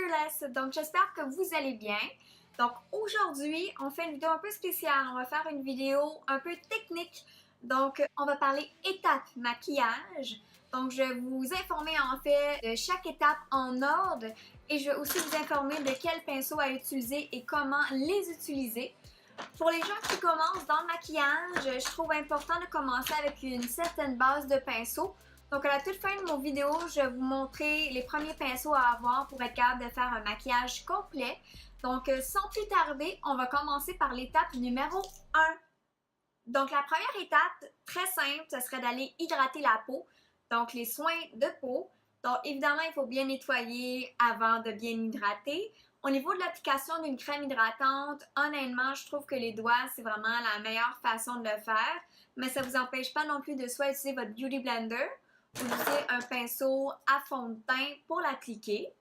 Fearless, donc j'espère que vous allez bien. Donc aujourd'hui, on fait une vidéo un peu spéciale, on va faire une vidéo un peu technique. Donc on va parler étape maquillage. Donc je vais vous informer en fait de chaque étape en ordre et je vais aussi vous informer de quels pinceaux à utiliser et comment les utiliser. Pour les gens qui commencent dans le maquillage, je trouve important de commencer avec une certaine base de pinceaux. Donc à la toute fin de mon vidéo, je vais vous montrer les premiers pinceaux à avoir pour être capable de faire un maquillage complet. Donc sans plus tarder, on va commencer par l'étape numéro 1. Donc la première étape, très simple, ce serait d'aller hydrater la peau. Donc les soins de peau. Donc évidemment, il faut bien nettoyer avant de bien hydrater. Au niveau de l'application d'une crème hydratante, honnêtement, je trouve que les doigts, c'est vraiment la meilleure façon de le faire. Mais ça ne vous empêche pas non plus de soit utiliser votre Beauty Blender ou utiliser un pinceau à fond de teint pour l'appliquer.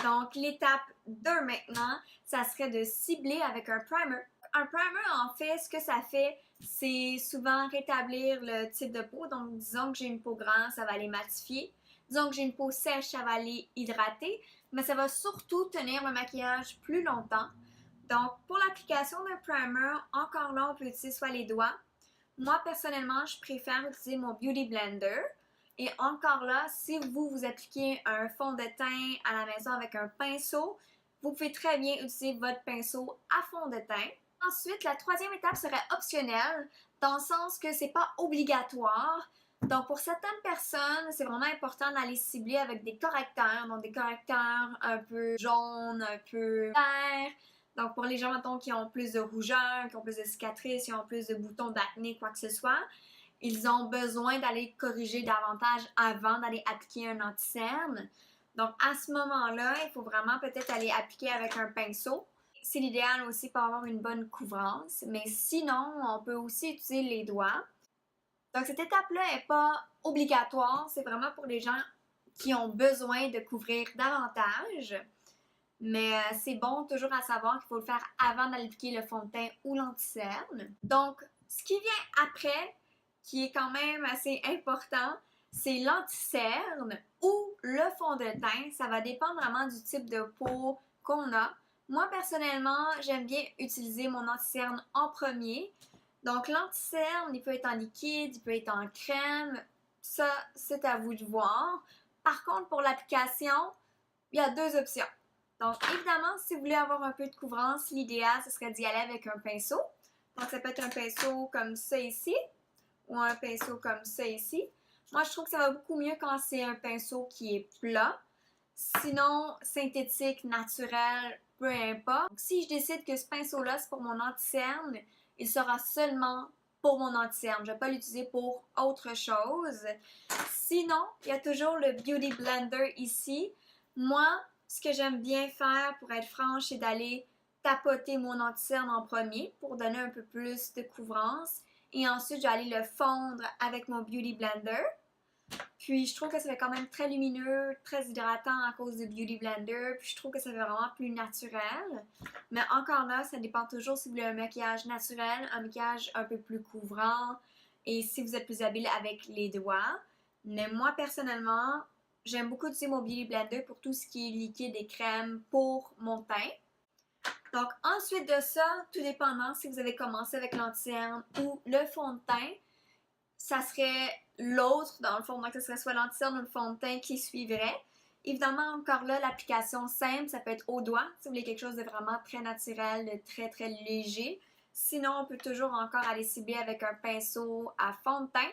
Donc, l'étape 2 maintenant, ça serait de cibler avec un primer. Un primer, en fait, ce que ça fait, c'est souvent rétablir le type de peau. Donc, disons que j'ai une peau grasse, ça va aller matifier. Disons que j'ai une peau sèche, ça va aller hydrater. Mais ça va surtout tenir le maquillage plus longtemps. Donc, pour l'application d'un primer, encore là, on peut utiliser soit les doigts. Moi, personnellement, je préfère utiliser mon Beauty Blender. Et encore là, si vous appliquez un fond de teint à la maison avec un pinceau, vous pouvez très bien utiliser votre pinceau à fond de teint. Ensuite, la troisième étape serait optionnelle, dans le sens que c'est pas obligatoire. Donc, pour certaines personnes, c'est vraiment important d'aller cibler avec des correcteurs. Donc, des correcteurs un peu jaunes, un peu verts. Donc, pour les gens, mettons, qui ont plus de rougeur, qui ont plus de cicatrices, qui ont plus de boutons d'acné, quoi que ce soit, ils ont besoin d'aller corriger davantage avant d'aller appliquer un anti-cerne. Donc, à ce moment-là, il faut vraiment peut-être aller appliquer avec un pinceau. C'est l'idéal aussi pour avoir une bonne couvrance, mais sinon, on peut aussi utiliser les doigts. Donc, cette étape-là n'est pas obligatoire, c'est vraiment pour les gens qui ont besoin de couvrir davantage. Mais c'est bon toujours à savoir qu'il faut le faire avant d'appliquer le fond de teint ou l'anti-cerne. Donc, ce qui vient après, qui est quand même assez important, c'est l'anti-cerne ou le fond de teint. Ça va dépendre vraiment du type de peau qu'on a. Moi, personnellement, j'aime bien utiliser mon anti-cerne en premier. Donc, l'anti-cerne, il peut être en liquide, il peut être en crème. Ça, c'est à vous de voir. Par contre, pour l'application, il y a deux options. Donc, évidemment, si vous voulez avoir un peu de couvrance, l'idéal, ce serait d'y aller avec un pinceau. Donc, ça peut être un pinceau comme ça ici ou un pinceau comme ça ici. Moi, je trouve que ça va beaucoup mieux quand c'est un pinceau qui est plat. Sinon, synthétique, naturel, peu importe. Donc, si je décide que ce pinceau-là, c'est pour mon anti-cerne, il sera seulement pour mon anti-cerne. Je ne vais pas l'utiliser pour autre chose. Sinon, il y a toujours le Beauty Blender ici. Moi, ce que j'aime bien faire, pour être franche, c'est d'aller tapoter mon anti-cerne en premier pour donner un peu plus de couvrance. Et ensuite, je vais aller le fondre avec mon Beauty Blender. Puis, je trouve que ça fait quand même très lumineux, très hydratant à cause du Beauty Blender. Puis, je trouve que ça fait vraiment plus naturel. Mais encore là, ça dépend toujours si vous voulez un maquillage naturel, un maquillage un peu plus couvrant et si vous êtes plus habile avec les doigts. Mais moi, personnellement, j'aime beaucoup utiliser mon Beauty Blender pour tout ce qui est liquide et crème pour mon teint. Donc, ensuite de ça, tout dépendant si vous avez commencé avec l'anti-cerne ou le fond de teint, ça serait l'autre, dans le fond, donc ce serait soit l'anti-cerne ou le fond de teint qui suivrait. Évidemment, encore là, l'application simple, ça peut être au doigt, si vous voulez quelque chose de vraiment très naturel, de très très léger. Sinon, on peut toujours encore aller cibler avec un pinceau à fond de teint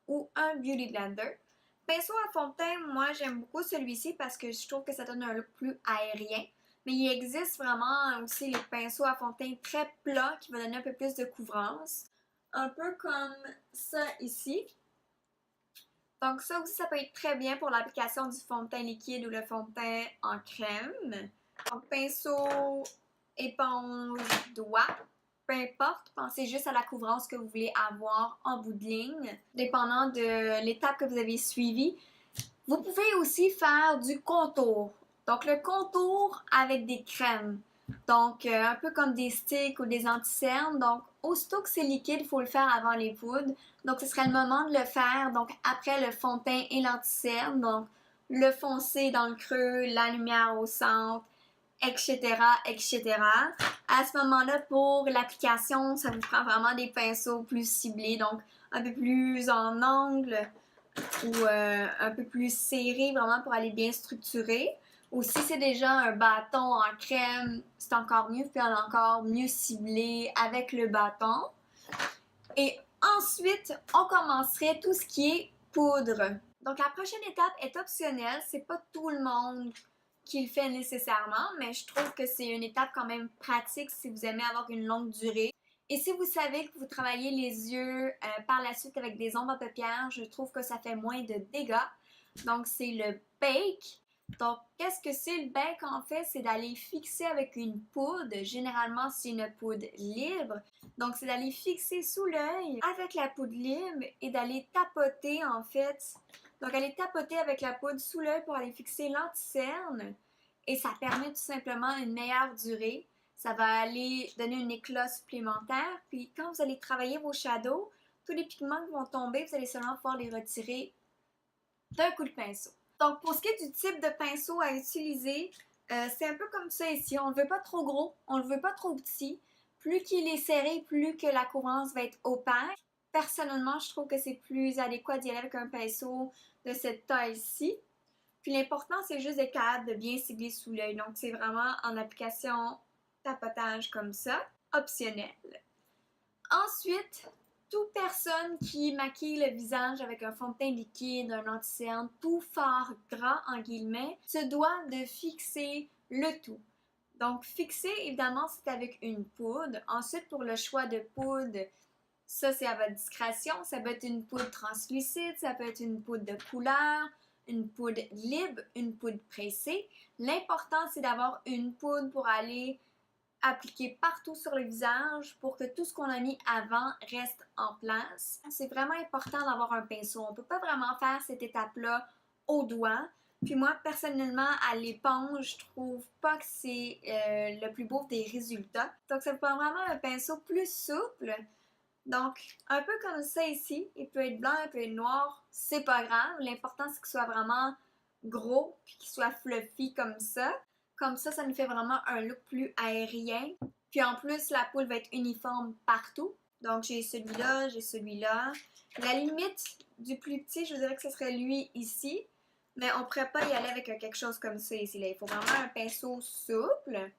ou un Beauty Blender. Pinceau à fond de teint, moi j'aime beaucoup celui-ci parce que je trouve que ça donne un look plus aérien. Mais il existe vraiment aussi les pinceaux à fond de teint très plats qui vont donner un peu plus de couvrance. Un peu comme ça ici. Donc ça aussi, ça peut être très bien pour l'application du fond de teint liquide ou le fond de teint en crème. Donc pinceau, éponge, doigt, peu importe, pensez juste à la couvrance que vous voulez avoir en bout de ligne, dépendant de l'étape que vous avez suivie. Vous pouvez aussi faire du contour. Donc le contour avec des crèmes. Donc un peu comme des sticks ou des anti-cernes. Donc aussitôt que c'est liquide, il faut le faire avant les poudres. Donc ce serait le moment de le faire. Donc après le fond de teint et l'anti-cerne. Donc le foncé dans le creux, la lumière au centre etc., etc. À ce moment-là, pour l'application, ça vous prend vraiment des pinceaux plus ciblés, donc un peu plus en angle ou un peu plus serré, vraiment pour aller bien structurer. Ou si c'est déjà un bâton en crème, c'est encore mieux, puis encore mieux ciblé avec le bâton. Et ensuite, on commencerait tout ce qui est poudre. Donc la prochaine étape est optionnelle, c'est pas tout le monde qui le fait nécessairement, mais je trouve que c'est une étape quand même pratique si vous aimez avoir une longue durée. Et si vous savez que vous travaillez les yeux par la suite avec des ombres à paupières, je trouve que ça fait moins de dégâts. Donc c'est le bake. Donc qu'est-ce que c'est le bake en fait? C'est d'aller fixer avec une poudre. Généralement c'est une poudre libre. Donc c'est d'aller fixer sous l'œil avec la poudre libre et d'aller tapoter en fait. Donc aller tapoter avec la poudre sous l'œil pour aller fixer l'anticerne. Et ça permet tout simplement une meilleure durée. Ça va aller donner un éclat supplémentaire. Puis quand vous allez travailler vos shadows, tous les pigments qui vont tomber, vous allez seulement pouvoir les retirer d'un coup de pinceau. Donc pour ce qui est du type de pinceau à utiliser, c'est un peu comme ça ici. On ne le veut pas trop gros, on ne le veut pas trop petit. Plus qu'il est serré, plus que la couvrance va être opaque. Personnellement, je trouve que c'est plus adéquat d'y aller avec un pinceau de cette taille-ci. Puis l'important, c'est juste d'être capable de bien cibler sous l'œil. Donc c'est vraiment en application tapotage comme ça, optionnel. Ensuite, toute personne qui maquille le visage avec un fond de teint liquide, un anti-cerne, tout fort gras en guillemets, se doit de fixer le tout. Donc fixer, évidemment, c'est avec une poudre. Ensuite, pour le choix de poudre, ça c'est à votre discrétion. Ça peut être une poudre translucide, ça peut être une poudre de couleur, une poudre libre, une poudre pressée. L'important, c'est d'avoir une poudre pour aller appliquer partout sur le visage pour que tout ce qu'on a mis avant reste en place. C'est vraiment important d'avoir un pinceau. On ne peut pas vraiment faire cette étape-là au doigt. Puis moi, personnellement, à l'éponge, je trouve pas que c'est le plus beau des résultats. Donc, ça vous prend vraiment un pinceau plus souple. Donc, un peu comme ça ici. Il peut être blanc, il peut être noir. C'est pas grave. L'important, c'est qu'il soit vraiment gros puis qu'il soit fluffy comme ça. Comme ça nous fait vraiment un look plus aérien. Puis en plus, la poudre va être uniforme partout. Donc j'ai celui-là, j'ai celui-là. La limite du plus petit, je dirais que ce serait lui ici. Mais on ne pourrait pas y aller avec quelque chose comme ça ici. Là. Il faut vraiment un pinceau souple.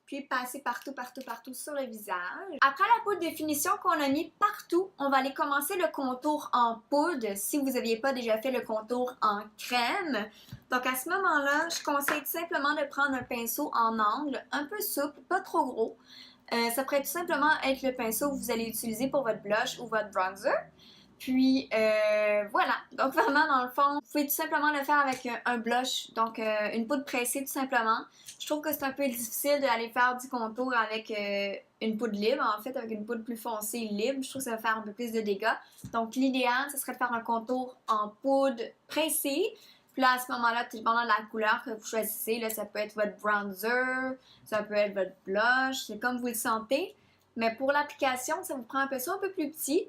Puis passer partout, partout, partout sur le visage. Après la poudre de finition qu'on a mis partout, on va aller commencer le contour en poudre si vous n'aviez pas déjà fait le contour en crème. Donc à ce moment-là, je conseille tout simplement de prendre un pinceau en angle, un peu souple, pas trop gros. Ça pourrait tout simplement être le pinceau que vous allez utiliser pour votre blush ou votre bronzer. Puis voilà, donc vraiment dans le fond, vous pouvez tout simplement le faire avec un blush, donc une poudre pressée tout simplement. Je trouve que c'est un peu difficile d'aller faire du contour avec une poudre libre, en fait avec une poudre plus foncée libre, je trouve que ça va faire un peu plus de dégâts. Donc l'idéal, ce serait de faire un contour en poudre pressée. Puis là, à ce moment-là, tout dépendant de la couleur que vous choisissez, là, ça peut être votre bronzer, ça peut être votre blush, c'est comme vous le sentez. Mais pour l'application, ça vous prend un pinceau un peu plus petit.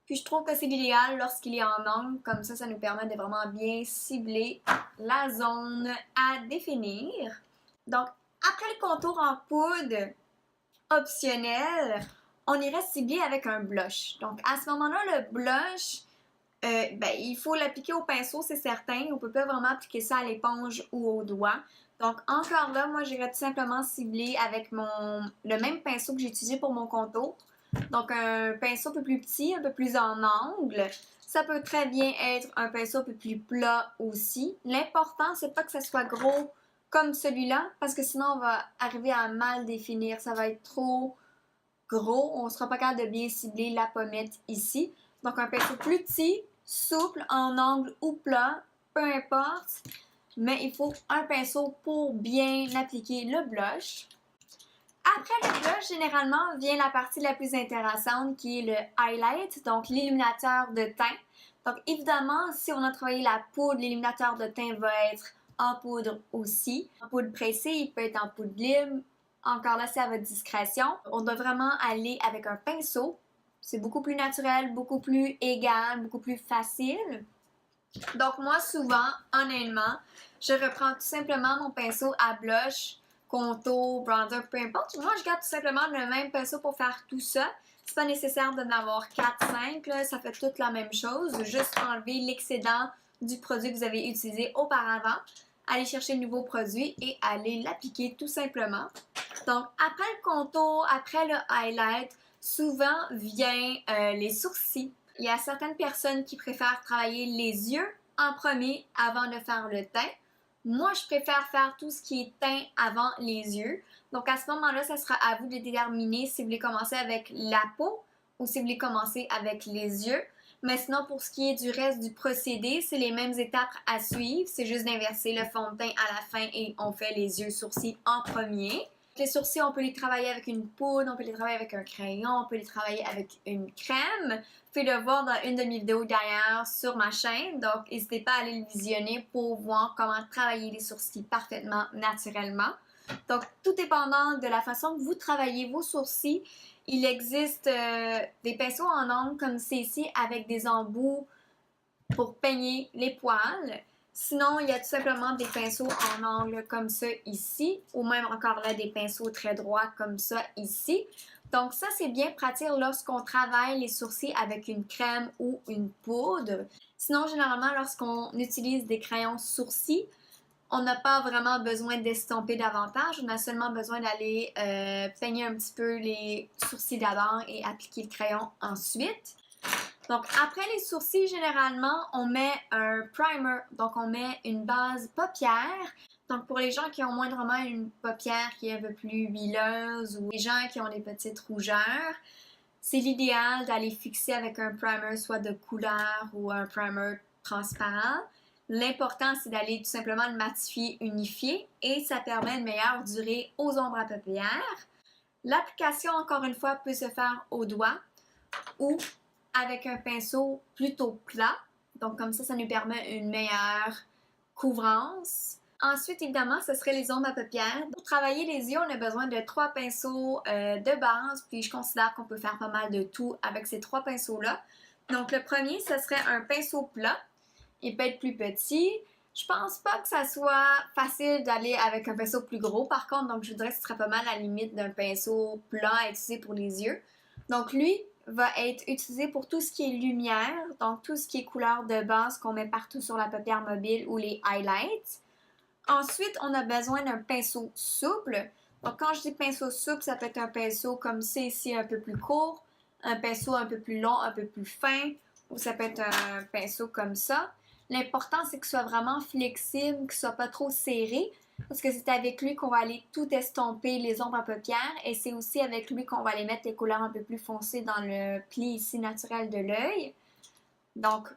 Puis je trouve que c'est l'idéal lorsqu'il est en angle, comme ça nous permet de vraiment bien cibler la zone à définir. Donc, après le contour en poudre optionnel, on irait cibler avec un blush. Donc, à ce moment-là, le blush, il faut l'appliquer au pinceau, c'est certain. On ne peut pas vraiment appliquer ça à l'éponge ou au doigt. Donc, encore là, moi, j'irais tout simplement cibler avec le même pinceau que j'ai utilisé pour mon contour. Donc, un pinceau un peu plus petit, un peu plus en angle. Ça peut très bien être un pinceau un peu plus plat aussi. L'important, c'est pas que ça soit gros comme celui-là, parce que sinon, on va arriver à mal définir. Ça va être trop gros. On ne sera pas capable de bien cibler la pommette ici. Donc, un pinceau plus petit, souple, en angle ou plat, peu importe. Mais il faut un pinceau pour bien appliquer le blush. Après le blush, généralement, vient la partie la plus intéressante qui est le highlight, donc l'illuminateur de teint. Donc évidemment, si on a travaillé la poudre, l'illuminateur de teint va être en poudre aussi. En poudre pressée, il peut être en poudre libre. Encore là, c'est à votre discrétion. On doit vraiment aller avec un pinceau. C'est beaucoup plus naturel, beaucoup plus égal, beaucoup plus facile. Donc moi, souvent, honnêtement, je reprends tout simplement mon pinceau à blush contour, bronzer, peu importe. Moi, je garde tout simplement le même pinceau pour faire tout ça. C'est pas nécessaire d'en avoir 4-5, là, ça fait toute la même chose. Juste enlever l'excédent du produit que vous avez utilisé auparavant. Aller chercher le nouveau produit et aller l'appliquer tout simplement. Donc, après le contour, après le highlight, souvent vient les sourcils. Il y a certaines personnes qui préfèrent travailler les yeux en premier avant de faire le teint. Moi, je préfère faire tout ce qui est teint avant les yeux. Donc, à ce moment-là, ça sera à vous de déterminer si vous voulez commencer avec la peau ou si vous voulez commencer avec les yeux. Mais sinon, pour ce qui est du reste du procédé, c'est les mêmes étapes à suivre. C'est juste d'inverser le fond de teint à la fin et on fait les yeux sourcils en premier. Les sourcils, on peut les travailler avec une poudre, on peut les travailler avec un crayon, on peut les travailler avec une crème. Vous pouvez le voir dans une de mes vidéos derrière sur ma chaîne, donc n'hésitez pas à aller le visionner pour voir comment travailler les sourcils parfaitement naturellement. Donc, tout dépendant de la façon que vous travaillez vos sourcils, il existe des pinceaux en ongle comme c'est ici avec des embouts pour peigner les poils. Sinon, il y a tout simplement des pinceaux en angle comme ça ici, ou même encore là des pinceaux très droits comme ça ici. Donc ça, c'est bien pratique lorsqu'on travaille les sourcils avec une crème ou une poudre. Sinon, généralement, lorsqu'on utilise des crayons sourcils, on n'a pas vraiment besoin d'estomper davantage. On a seulement besoin d'aller peigner un petit peu les sourcils d'abord et appliquer le crayon ensuite. Donc, après les sourcils, généralement, on met un primer. Donc, on met une base paupière. Donc, pour les gens qui ont moindrement une paupière qui est un peu plus huileuse ou les gens qui ont des petites rougeurs, c'est l'idéal d'aller fixer avec un primer soit de couleur ou un primer transparent. L'important, c'est d'aller tout simplement le matifier, unifier et ça permet une meilleure durée aux ombres à paupières. L'application, encore une fois, peut se faire au doigt ou avec un pinceau plutôt plat. Donc, comme ça nous permet une meilleure couvrance. Ensuite, évidemment, ce serait les ombres à paupières. Pour travailler les yeux, on a besoin de 3 pinceaux de base. Puis, je considère qu'on peut faire pas mal de tout avec ces 3 pinceaux-là. Donc, le premier, ce serait un pinceau plat. Il peut être plus petit. Je pense pas que ça soit facile d'aller avec un pinceau plus gros. Par contre, donc je dirais que ce serait pas mal à la limite d'un pinceau plat à utiliser pour les yeux. Donc, lui va être utilisé pour tout ce qui est lumière, donc tout ce qui est couleur de base qu'on met partout sur la paupière mobile ou les highlights. Ensuite, on a besoin d'un pinceau souple. Donc, quand je dis pinceau souple, ça peut être un pinceau comme c'est ici, un peu plus court, un pinceau un peu plus long, un peu plus fin, ou ça peut être un pinceau comme ça. L'important, c'est qu'il soit vraiment flexible, qu'il ne soit pas trop serré, parce que c'est avec lui qu'on va aller tout estomper les ombres à paupières et c'est aussi avec lui qu'on va aller mettre les couleurs un peu plus foncées dans le pli ici naturel de l'œil. Donc,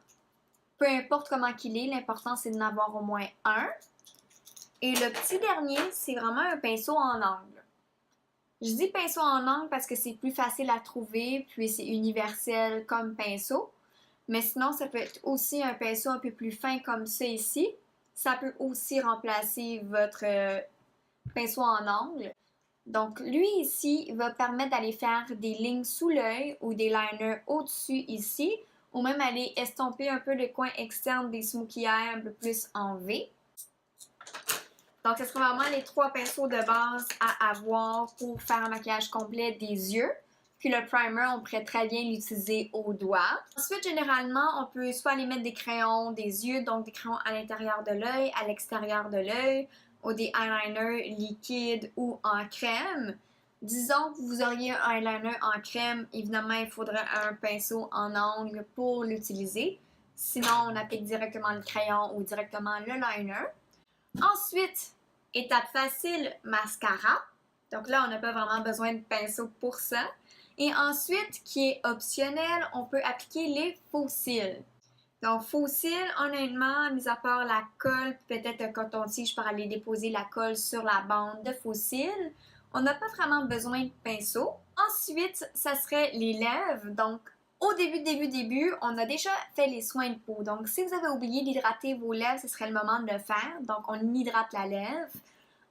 peu importe comment qu'il est, l'important c'est d'en avoir au moins un. Et le petit dernier, c'est vraiment un pinceau en angle. Je dis pinceau en angle parce que c'est plus facile à trouver, puis c'est universel comme pinceau. Mais sinon, ça peut être aussi un pinceau un peu plus fin comme ça ici. Ça peut aussi remplacer votre pinceau en angle. Donc, lui ici va permettre d'aller faire des lignes sous l'œil ou des liners au-dessus ici, ou même aller estomper un peu le coin externe des smokey eyes un peu plus en V. Donc, ce sera vraiment les 3 pinceaux de base à avoir pour faire un maquillage complet des yeux. Puis le primer, on pourrait très bien l'utiliser au doigt. Ensuite, généralement, on peut soit aller mettre des crayons des yeux, donc des crayons à l'intérieur de l'œil, à l'extérieur de l'œil, ou des eyeliners liquides ou en crème. Disons que vous auriez un eyeliner en crème, évidemment, il faudrait un pinceau en angle pour l'utiliser. Sinon, on applique directement le crayon ou directement le liner. Ensuite, étape facile, mascara. Donc là, on n'a pas vraiment besoin de pinceau pour ça. Et ensuite, qui est optionnel, on peut appliquer les faux cils. Donc, faux cils, honnêtement, mis à part la colle, peut-être un coton-tige pour aller déposer la colle sur la bande de faux cils, on n'a pas vraiment besoin de pinceau. Ensuite, ça serait les lèvres. Donc, au début, on a déjà fait les soins de peau. Donc, si vous avez oublié d'hydrater vos lèvres, ce serait le moment de le faire. Donc, on hydrate la lèvre.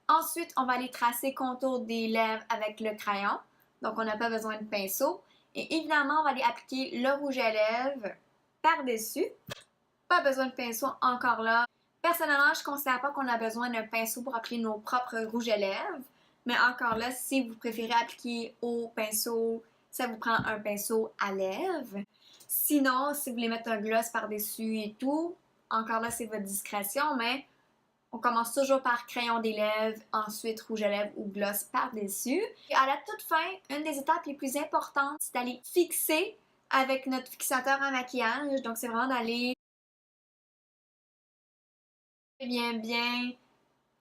Ensuite, on va aller tracer le contour des lèvres avec le crayon. Donc, on n'a pas besoin de pinceau. Et évidemment, on va aller appliquer le rouge à lèvres par-dessus. Pas besoin de pinceau encore là. Personnellement, je ne considère pas qu'on a besoin d'un pinceau pour appliquer nos propres rouges à lèvres. Mais encore là, si vous préférez appliquer au pinceau, ça vous prend un pinceau à lèvres. Sinon, si vous voulez mettre un gloss par-dessus et tout, encore là, c'est votre discrétion, mais on commence toujours par crayon des lèvres, ensuite rouge à lèvres ou gloss par-dessus. Et à la toute fin, une des étapes les plus importantes, c'est d'aller fixer avec notre fixateur à maquillage. Donc, c'est vraiment d'aller bien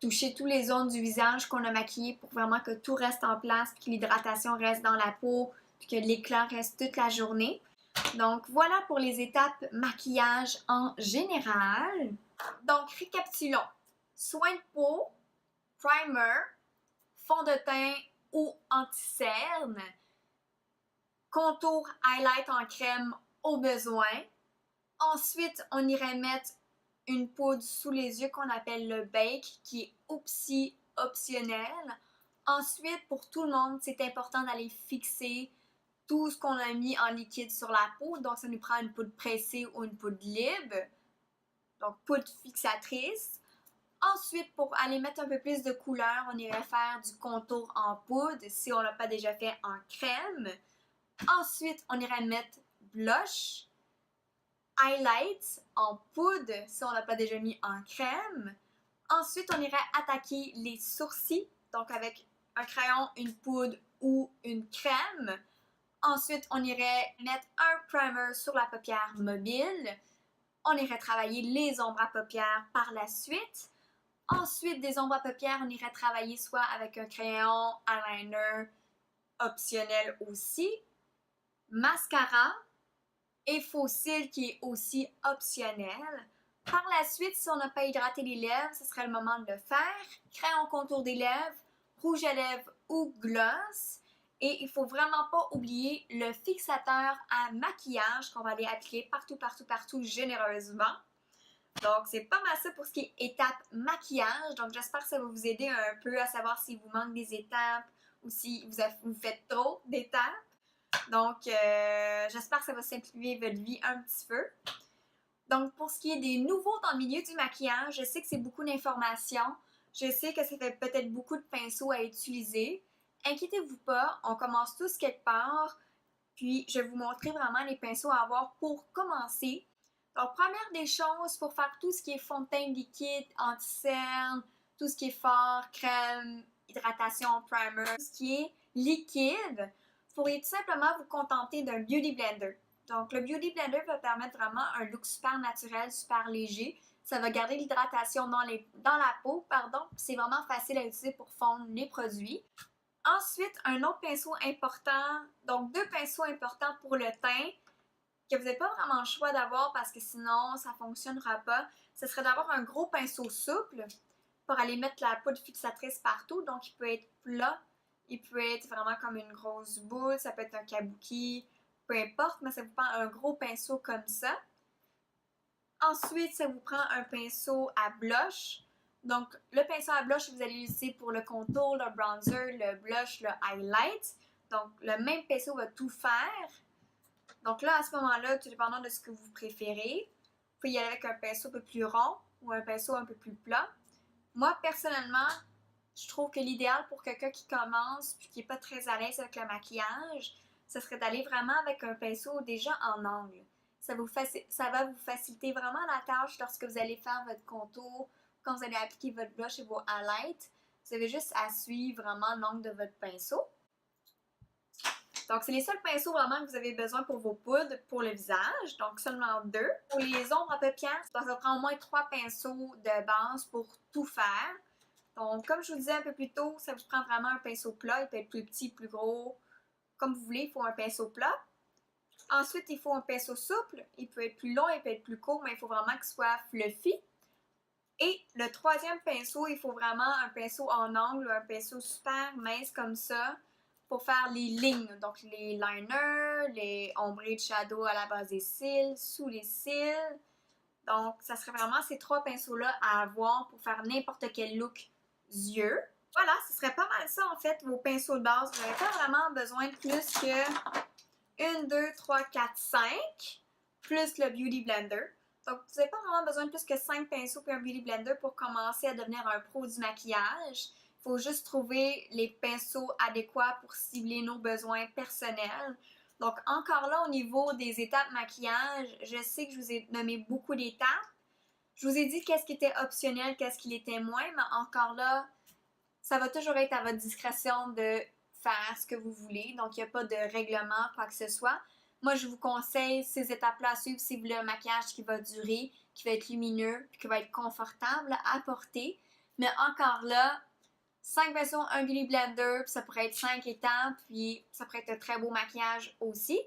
toucher tous les zones du visage qu'on a maquillé pour vraiment que tout reste en place, puis que l'hydratation reste dans la peau, puis que l'éclat reste toute la journée. Donc, voilà pour les étapes maquillage en général. Donc, récapitulons. Soin de peau, primer, fond de teint ou anti-cerne, contour highlight en crème au besoin. Ensuite, on irait mettre une poudre sous les yeux qu'on appelle le bake, qui est aussi optionnel. Ensuite, pour tout le monde, c'est important d'aller fixer tout ce qu'on a mis en liquide sur la peau. Donc, ça nous prend une poudre pressée ou une poudre libre. Donc, poudre fixatrice. Ensuite, pour aller mettre un peu plus de couleur, on irait faire du contour en poudre si on ne l'a pas déjà fait en crème. Ensuite, on irait mettre blush, highlight en poudre si on ne l'a pas déjà mis en crème. Ensuite, on irait attaquer les sourcils, donc avec un crayon, une poudre ou une crème. Ensuite, on irait mettre un primer sur la paupière mobile. On irait travailler les ombres à paupières par la suite. Ensuite, des ombres à paupières, on irait travailler soit avec un crayon, eyeliner, optionnel aussi, mascara et faux cils qui est aussi optionnel. Par la suite, si on n'a pas hydraté les lèvres, ce serait le moment de le faire. Crayon contour des lèvres, rouge à lèvres ou gloss. Et il faut vraiment pas oublier le fixateur à maquillage qu'on va aller appliquer partout généreusement. Donc, c'est pas mal ça pour ce qui est étape maquillage. Donc, j'espère que ça va vous aider un peu à savoir s'il vous manque des étapes ou si vous faites trop d'étapes. Donc, j'espère que ça va simplifier votre vie un petit peu. Donc, pour ce qui est des nouveaux dans le milieu du maquillage, je sais que c'est beaucoup d'informations. Je sais que ça fait peut-être beaucoup de pinceaux à utiliser. Inquiétez-vous pas, on commence tous quelque part. Puis, je vais vous montrer vraiment les pinceaux à avoir pour commencer. Donc, première des choses, pour faire tout ce qui est fond de teint liquide, anti-cerne, tout ce qui est fard, crème, hydratation, primer, tout ce qui est liquide, vous pourriez tout simplement vous contenter d'un Beauty Blender. Donc, le Beauty Blender va permettre vraiment un look super naturel, super léger. Ça va garder l'hydratation dans la peau, pardon. C'est vraiment facile à utiliser pour fondre les produits. Ensuite, un autre pinceau important, donc deux pinceaux importants pour le teint, que vous n'avez pas vraiment le choix d'avoir parce que sinon ça ne fonctionnera pas, ce serait d'avoir un gros pinceau souple pour aller mettre la poudre fixatrice partout. Donc il peut être plat, il peut être vraiment comme une grosse boule, ça peut être un kabuki, peu importe, mais ça vous prend un gros pinceau comme ça. Ensuite, ça vous prend un pinceau à blush. Donc, le pinceau à blush, vous allez l'utiliser pour le contour, le bronzer, le blush, le highlight. Donc, le même pinceau va tout faire. Donc là, à ce moment-là, tout dépendant de ce que vous préférez, vous pouvez y aller avec un pinceau un peu plus rond ou un pinceau un peu plus plat. Moi, personnellement, je trouve que l'idéal pour quelqu'un qui commence et qui n'est pas très à l'aise avec le maquillage, ce serait d'aller vraiment avec un pinceau déjà en angle. Ça va vous faciliter vraiment la tâche lorsque vous allez faire votre contour, quand vous allez appliquer votre blush et vos highlights. Vous avez juste à suivre vraiment l'angle de votre pinceau. Donc, c'est les seuls pinceaux vraiment que vous avez besoin pour vos poudres pour le visage. Donc, seulement deux. Pour les ombres à paupières, ça prend au moins 3 pinceaux de base pour tout faire. Donc, comme je vous disais un peu plus tôt, ça vous prend vraiment un pinceau plat. Il peut être plus petit, plus gros, comme vous voulez. Il faut un pinceau plat. Ensuite, il faut un pinceau souple. Il peut être plus long, il peut être plus court, mais il faut vraiment qu'il soit fluffy. Et le troisième pinceau, il faut vraiment un pinceau en angle, un pinceau super mince comme ça pour faire les lignes. Donc, les liners, les ombrés de shadow à la base des cils, sous les cils. Donc, ça serait vraiment ces 3 pinceaux-là à avoir pour faire n'importe quel look yeux. Voilà, ce serait pas mal ça en fait, vos pinceaux de base. Vous n'avez pas vraiment besoin de plus que 1, 2, 3, 4, 5, plus le Beauty Blender. Donc, vous n'avez pas vraiment besoin de plus que 5 pinceaux et un Beauty Blender pour commencer à devenir un pro du maquillage. Il faut juste trouver les pinceaux adéquats pour cibler nos besoins personnels. Donc, encore là, au niveau des étapes maquillage, je sais que je vous ai nommé beaucoup d'étapes. Je vous ai dit qu'est-ce qui était optionnel, qu'est-ce qui l'était moins, mais encore là, ça va toujours être à votre discrétion de faire ce que vous voulez. Donc, il n'y a pas de règlement, quoi que ce soit. Moi, je vous conseille ces étapes-là à suivre si vous voulez un maquillage qui va durer, qui va être lumineux, qui va être confortable à porter. Mais encore là, 5 pinceaux, un Beauty Blender, puis ça pourrait être 5 étapes, puis ça pourrait être un très beau maquillage aussi.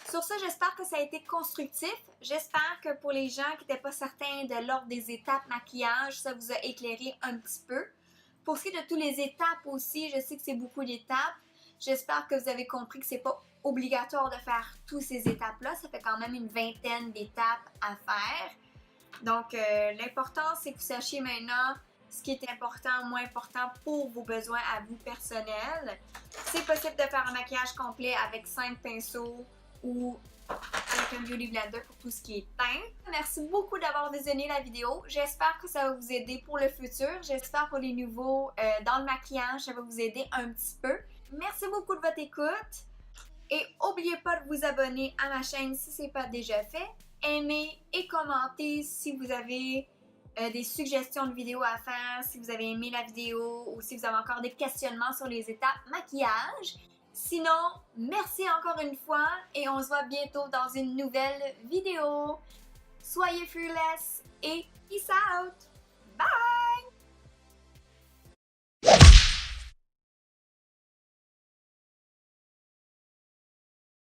Sur ça, j'espère que ça a été constructif. J'espère que pour les gens qui n'étaient pas certains de l'ordre des étapes maquillage, ça vous a éclairé un petit peu. Pour ce qui est de toutes les étapes aussi, je sais que c'est beaucoup d'étapes. J'espère que vous avez compris que c'est pas obligatoire de faire toutes ces étapes-là. Ça fait quand même une vingtaine d'étapes à faire. Donc, l'important, c'est que vous sachiez maintenant ce qui est important, moins important pour vos besoins à vous personnels. C'est possible de faire un maquillage complet avec 5 pinceaux ou avec un Beauty Blender pour tout ce qui est teint. Merci beaucoup d'avoir visionné la vidéo. J'espère que ça va vous aider pour le futur. J'espère pour les nouveaux dans le maquillage, ça va vous aider un petit peu. Merci beaucoup de votre écoute. Et n'oubliez pas de vous abonner à ma chaîne si ce n'est pas déjà fait. Aimez et commentez si vous avez des suggestions de vidéos à faire, si vous avez aimé la vidéo ou si vous avez encore des questionnements sur les étapes maquillage. Sinon, merci encore une fois et on se voit bientôt dans une nouvelle vidéo. Soyez fearless et peace out! Bye!